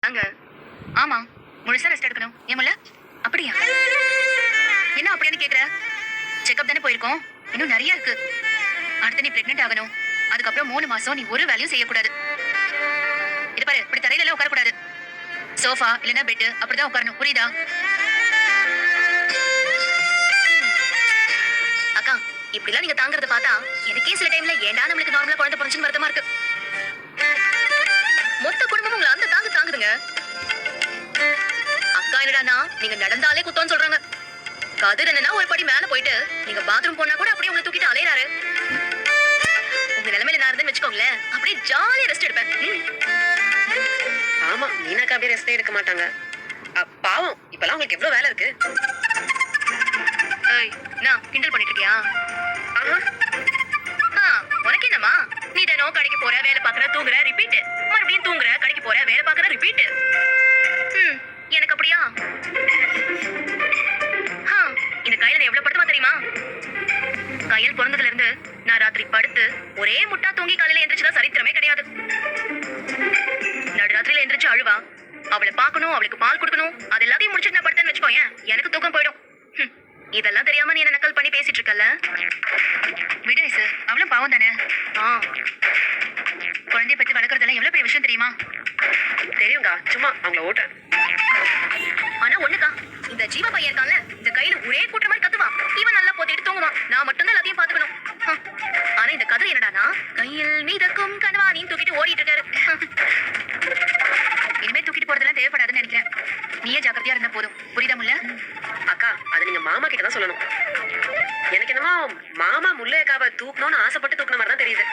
அங்க ஆமா முழுசா ரெஸ்ட் எடுக்கணும் ஏமல்ல அப்படியா என்ன அப்படின்னு கேக்குற செக்அப் தானே போயிருக்கோம் இன்னும் நிறைய இருக்கு அடுத்து நீ பிரெக்னென்ட் ஆகணும் அதுக்கப்புறம் 3 மாசம் நீ ஒரு வேலையும் செய்யக்கூடாது இது பாரு இப்படி தரையில எல்லாம் உட்கார கூடாது சோஃபா இல்லனா பெட் அப்படிதான் உட்காரணும் புரியுதா அக்கா இப்படிலாம் நீங்க தாங்கறத பார்த்தா எனக்கே சில டைம்ல ஏன்டா நம்மளுக்கு நார்மலா குழந்தை பிறந்துச்சுன்னு வருத்தமா இருக்கு மொத்த குடும்பமும் உங்களை அந்த தாங்குதுங்க அக்கா என்னடானா நீங்க நடந்தாலே குத்தம்னு சொல்றாங்க கதிர் என்னன்னா ஒரு படி மேல போயிட்டு நீங்க பாத்ரூம் போனா கூட அப்படியே உங்களை தூக்கிட்டு அலையறாரு உங்க நிலைமையில நான் இருந்தேன்னு வச்சுக்கோங்களேன் அப்படியே ஜாலியா ரெஸ்ட் எடுப்பேன் ஆமா மீனாக்கா அப்படியே ரெஸ்டே எடுக்க மாட்டாங்க பாவம் இப்பெல்லாம் உங்களுக்கு எவ்வளவு வேலை இருக்கு நான் கிண்டல் பண்ணிட்டு இருக்கியா உனக்கு என்னமா நீ தினம் கடைக்கு போற வேலை பாக்குற தூங்குற ரிப்பீட் மறுபடியும் தூங்குற கடைக்கு போற வேலை பாக்குற ரிப்பீட் எனக்கு அப்படியா இந்த கையில எவ்வளவு படுத்துமா தெரியுமா கையல் பிறந்ததுல இருந்து நான் ராத்திரி படுத்து ஒரே முட்டா தூங்கி காலையில எந்திரிச்சதா சரித்திரமே கிடையாது நடு ராத்திரியில எந்திரிச்சு அழுவா அவளை பாக்கணும் அவளுக்கு பால் கொடுக்கணும் அது எல்லாத்தையும் முடிச்சுட்டு நான் படுத்தேன்னு வச்சுக்கோயேன் எனக்கு தூக்கம் போயிடும் இதெல்லாம் தெரியாம நீ என்ன நக்கல் பண்ணி பேசிட்டு இருக்கல விடு சார் அவளும் பாவம் தானே குழந்தைய பத்தி வளர்க்கறதெல்லாம் எவ்வளவு பெரிய விஷயம் தெரியுமா தெரியுங்க சும்மா அவங்கள ஓட்ட ஆனா ஒண்ணுக்கா இந்த ஜீவ பையன் இருக்கான்ல இந்த கையில ஒரே கூட்டுற மாதிரி கத்துவான் இவன் நல்லா போத்திட்டு தூங்குவான் நான் மட்டும்தான் எல்லாத்தையும் பாத்துக்கணும் ஆனா இந்த கதிர் என்னடானா கையில் மீதக்கும் கனவானின்னு தூக்கிட்டு ஓடிட்டு இருக்காரு இனிமே தூக்கிட்டு போறதெல்லாம் தேவைப்படாதுன்னு நினைக்கிறேன் நீயே ஜாக்கிரதையா இருந்தா போதும் புரியுதா முல்ல அக்கா அதை நீங்க மாமா கிட்ட தான் சொல்லணும் எனக்கு என்னமோ மாமா முல்லையக்காவை தூக்கணும்னு ஆசைப்பட்டு தூக்குன மாதிரி தான் தெரியுது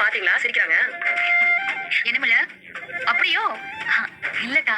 பாத்தீங்களா சிரிக்கிறாங்க என்ன முல்ல அப்படியோ இல்லக்கா